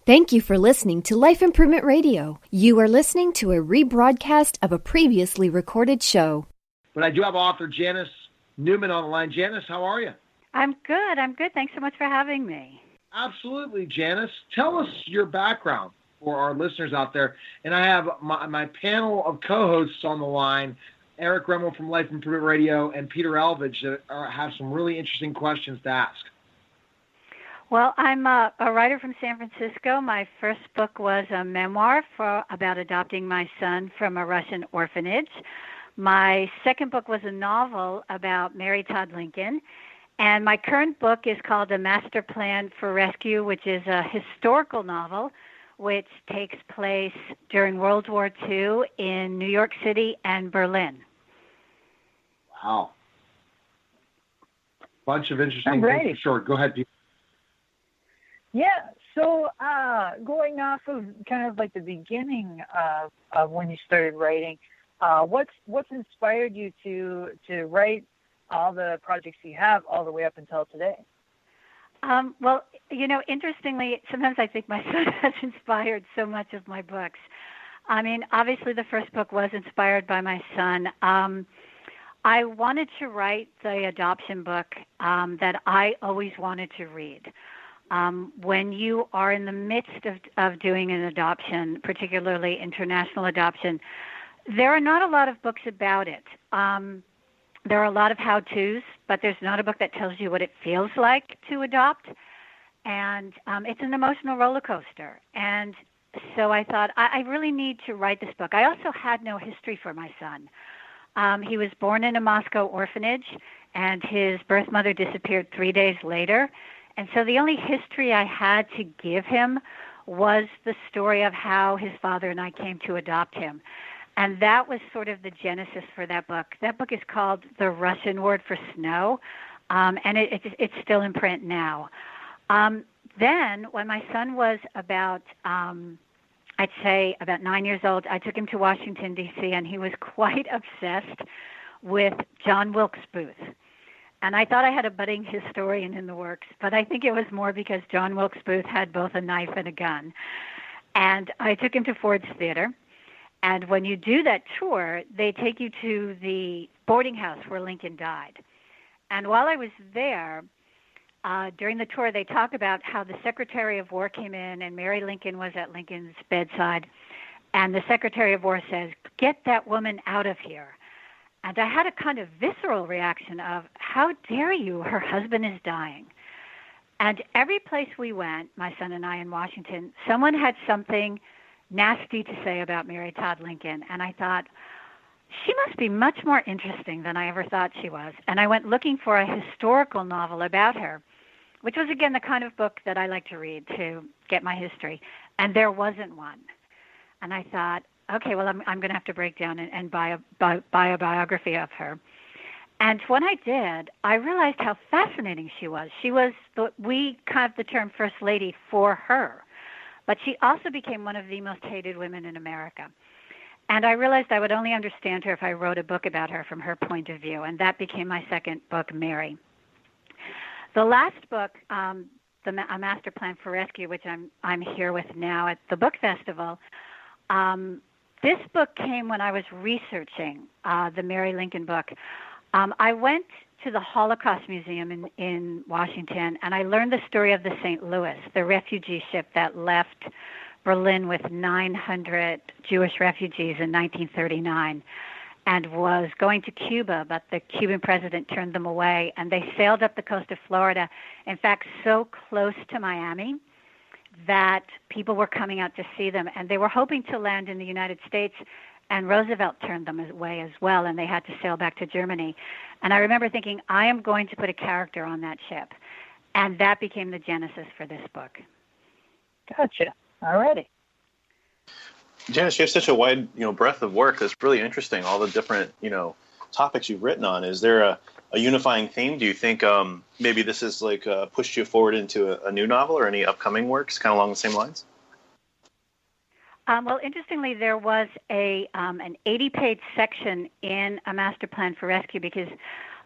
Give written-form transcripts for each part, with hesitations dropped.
Thank you for listening to Life Improvement Radio. You are listening to a rebroadcast of a previously recorded show. But I do have author Janis Newman on the line. Janis, how are you? I'm good. Thanks so much for having me. Absolutely, Janis. Tell us your background for our listeners out there. And I have my panel of co-hosts on the line, Eric Remmel from Life Improvement Radio and Peter Elvidge, that have some really interesting questions to ask. Well, I'm a writer from San Francisco. My first book was a memoir about adopting my son from a Russian orphanage. My second book was a novel about Mary Todd Lincoln. And my current book is called A Master Plan for Rescue, which is a historical novel which takes place during World War II in New York City and Berlin. Wow. Bunch of interesting things for sure. Go ahead, Peter. Yeah, so going off of kind of like the beginning of when you started writing, what's inspired you to write all the projects you have all the way up until today? Well, interestingly, sometimes I think my son has inspired so much of my books. I mean, obviously the first book was inspired by my son. I wanted to write the adoption book that I always wanted to read. When you are in the midst of doing an adoption, particularly international adoption, there are not a lot of books about it. There are a lot of how-tos, but there's not a book that tells you what it feels like to adopt. And it's an emotional roller coaster. And so I thought, I really need to write this book. I also had no history for my son. He was born in a Moscow orphanage, and his birth mother disappeared 3 days later. And so the only history I had to give him was the story of how his father and I came to adopt him. And that was sort of the genesis for that book. That book is called The Russian Word for Snow, and it's still in print now. Then when my son was about, I'd say about 9 years old, I took him to Washington, D.C., and he was quite obsessed with John Wilkes Booth. And I thought I had a budding historian in the works, but I think it was more because John Wilkes Booth had both a knife and a gun. And I took him to Ford's Theater. And when you do that tour, they take you to the boarding house where Lincoln died. And while I was there, during the tour, they talk about how the Secretary of War came in and Mary Lincoln was at Lincoln's bedside. And the Secretary of War says, "Get that woman out of here." And I had a kind of visceral reaction of, how dare you? Her husband is dying. And every place we went, my son and I in Washington, someone had something nasty to say about Mary Todd Lincoln. And I thought, she must be much more interesting than I ever thought she was. And I went looking for a historical novel about her, which was, again, the kind of book that I like to read to get my history. And there wasn't one. And I thought, okay, well, I'm going to have to break down and buy a biography of her. And when I did, I realized how fascinating she was. She was, we kind of the term First Lady for her. But she also became one of the most hated women in America. And I realized I would only understand her if I wrote a book about her from her point of view. And that became my second book, Mary. The last book, A Master Plan for Rescue, which I'm here with now at the book festival, this book came when I was researching the Mary Lincoln book. I went to the Holocaust Museum in Washington, and I learned the story of the St. Louis, the refugee ship that left Berlin with 900 Jewish refugees in 1939 and was going to Cuba, but the Cuban president turned them away, and they sailed up the coast of Florida, in fact, so close to Miami that people were coming out to see them, and they were hoping to land in the United States, and Roosevelt turned them away as well, and they had to sail back to Germany. And I remember thinking, I am going to put a character on that ship, and that became the genesis for this book. Gotcha. Alrighty. Janis, you have such a wide, breadth of work. That's really interesting. All the different, topics you've written on. Is there a unifying theme? Do you think maybe this is like pushed you forward into a new novel or any upcoming works kind of along the same lines? Well, interestingly, there was an 80-page section in A Master Plan for Rescue because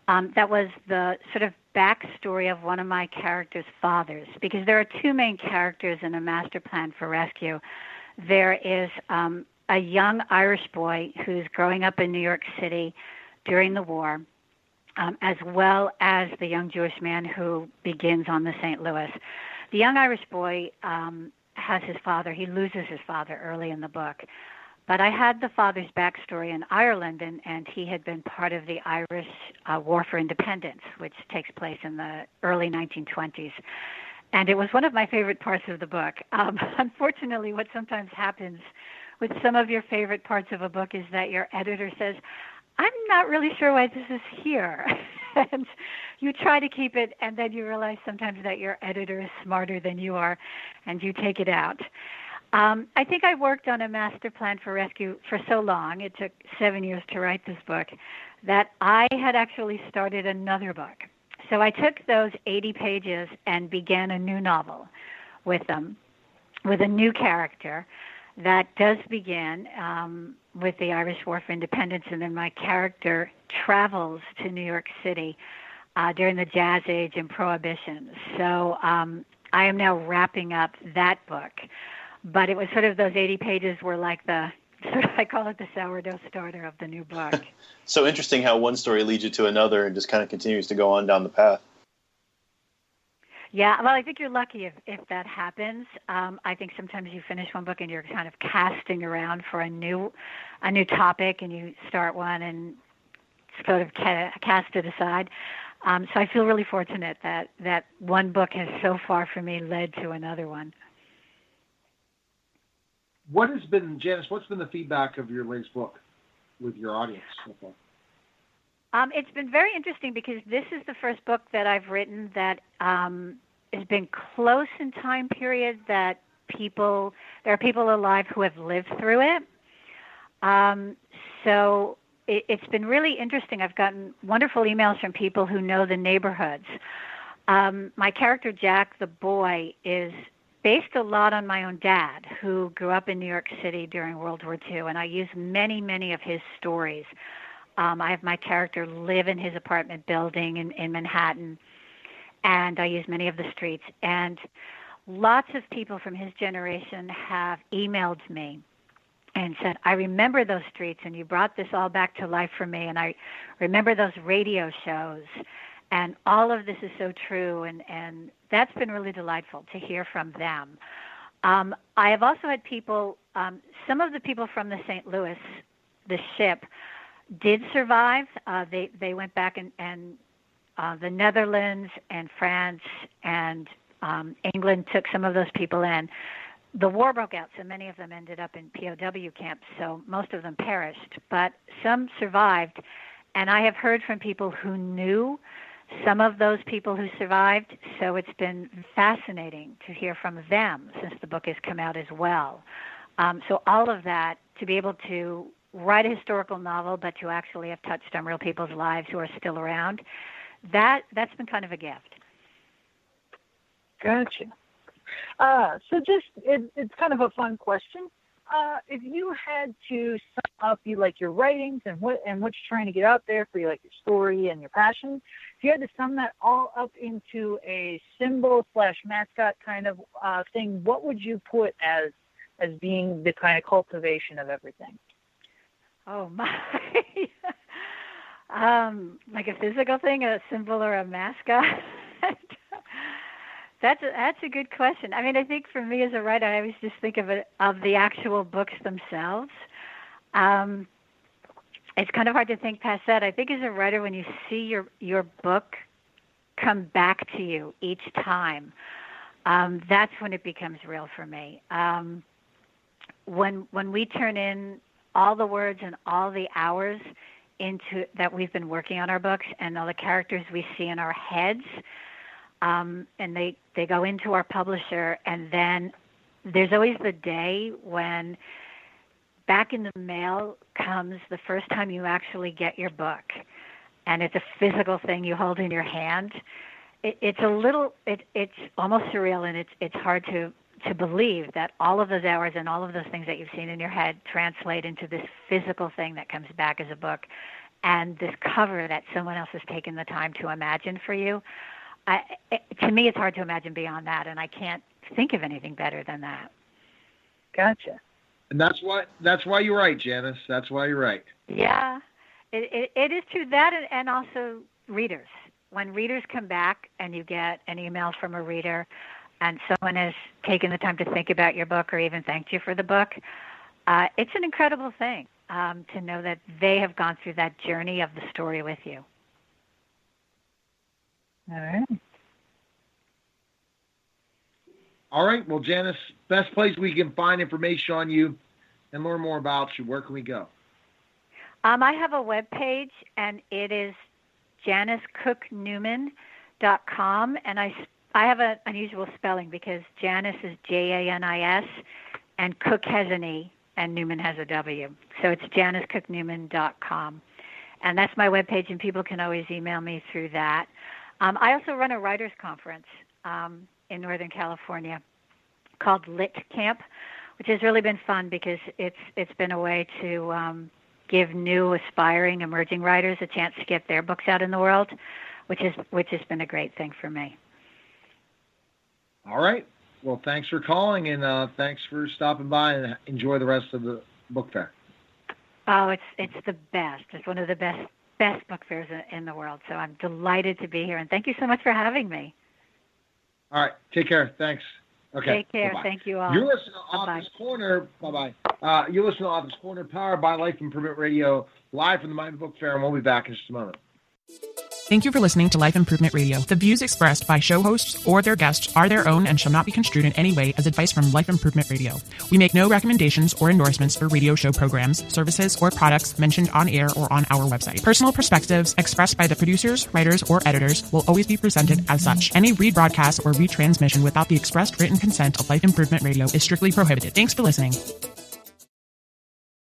That was the sort of backstory of one of my characters' fathers, because there are two main characters in A Master Plan for Rescue. There is a young Irish boy who's growing up in New York City during the war, as well as the young Jewish man who begins on the St. Louis. The young Irish boy has his father. He loses his father early in the book. But I had the father's backstory in Ireland, and he had been part of the Irish War for Independence, which takes place in the early 1920s. And it was one of my favorite parts of the book. Unfortunately, what sometimes happens with some of your favorite parts of a book is that your editor says, I'm not really sure why this is here. And you try to keep it, and then you realize sometimes that your editor is smarter than you are, and you take it out. I think I worked on A Master Plan for Rescue for so long, it took 7 years to write this book, that I had actually started another book. So I took those 80 pages and began a new novel with them, with a new character that does begin with the Irish War for Independence, and then my character travels to New York City during the Jazz Age and Prohibition. So I am now wrapping up that book. But it was sort of those 80 pages were like the, sort of, I call it the sourdough starter of the new book. So interesting how one story leads you to another and just kind of continues to go on down the path. Yeah, well, I think you're lucky if that happens. I think sometimes you finish one book and you're kind of casting around for a new topic, and you start one and sort of cast it aside. So I feel really fortunate that one book has so far for me led to another one. What's been the feedback of your latest book with your audience so far? It's been very interesting because this is the first book that I've written that has been close in time period that there are people alive who have lived through it. So it's been really interesting. I've gotten wonderful emails from people who know the neighborhoods. My character, Jack, the boy, is based a lot on my own dad, who grew up in New York City during World War II, and I use many, many of his stories. I have my character live in his apartment building in Manhattan, and I use many of the streets. And lots of people from his generation have emailed me and said, I remember those streets, and you brought this all back to life for me, and I remember those radio shows, and all of this is so true, and that's been really delightful to hear from them. I have also had people, some of the people from the St. Louis, the ship, did survive. They went back and the Netherlands and France and England took some of those people in. The war broke out, so many of them ended up in POW camps, so most of them perished. But some survived, and I have heard from people who knew some of those people who survived, so it's been fascinating to hear from them since the book has come out as well. So all of that, to be able to write a historical novel, but to actually have touched on real people's lives who are still around, that's been kind of a gift. Gotcha. So it's kind of a fun question. If you had to sum up your writings and what you're trying to get out there for your story and your passion, if you had to sum that all up into a symbol/mascot kind of thing, what would you put as being the kind of cultivation of everything? Oh my! Like a physical thing, a symbol or a mascot? That's a good question. I mean, I think for me as a writer, I always just think of the actual books themselves. It's kind of hard to think past that. I think as a writer, when you see your book come back to you each time, that's when it becomes real for me. When we turn in all the words and all the hours into that we've been working on our books and all the characters we see in our heads, and they go into our publisher, and then there's always the day when back in the mail comes the first time you actually get your book, and it's a physical thing you hold in your hand. It's almost surreal, and it's hard to believe that all of those hours and all of those things that you've seen in your head translate into this physical thing that comes back as a book. and this cover that someone else has taken the time to imagine for you. To me, it's hard to imagine beyond that, and I can't think of anything better than that. Gotcha. And that's why you're right, Janis. That's why you're right. Yeah, it is true. That and also readers. When readers come back and you get an email from a reader and someone has taken the time to think about your book or even thanked you for the book, it's an incredible thing to know that they have gone through that journey of the story with you. All right. All right. Well, Janis, best place we can find information on you and learn more about you. Where can we go? I have a webpage, and it is JanisCookeNewman.com, and I have an unusual spelling because Janis is Janis, and Cook has an E, and Newman has a W. So it's JanisCookeNewman.com. And that's my webpage, and people can always email me through that. I also run a writers' conference in Northern California called Litquake, which has really been fun because it's been a way to give new, aspiring, emerging writers a chance to get their books out in the world, which has been a great thing for me. All right. Well, thanks for calling, and thanks for stopping by, and enjoy the rest of the book fair. Oh, it's the best. It's one of the best book fairs in the world. So I'm delighted to be here, and thank you so much for having me. All right. Take care. Thanks. Okay. Take care. Bye-bye. Thank you all. You're listening to Bye-bye. Author's Corner. Bye-bye. You're listening to Author's Corner, powered by Life Improvement Radio, live from the Miami Book Fair, and we'll be back in just a moment. Thank you for listening to Life Improvement Radio. The views expressed by show hosts or their guests are their own and shall not be construed in any way as advice from Life Improvement Radio. We make no recommendations or endorsements for radio show programs, services, or products mentioned on air or on our website. Personal perspectives expressed by the producers, writers, or editors will always be presented as such. Any rebroadcast or retransmission without the expressed written consent of Life Improvement Radio is strictly prohibited. Thanks for listening.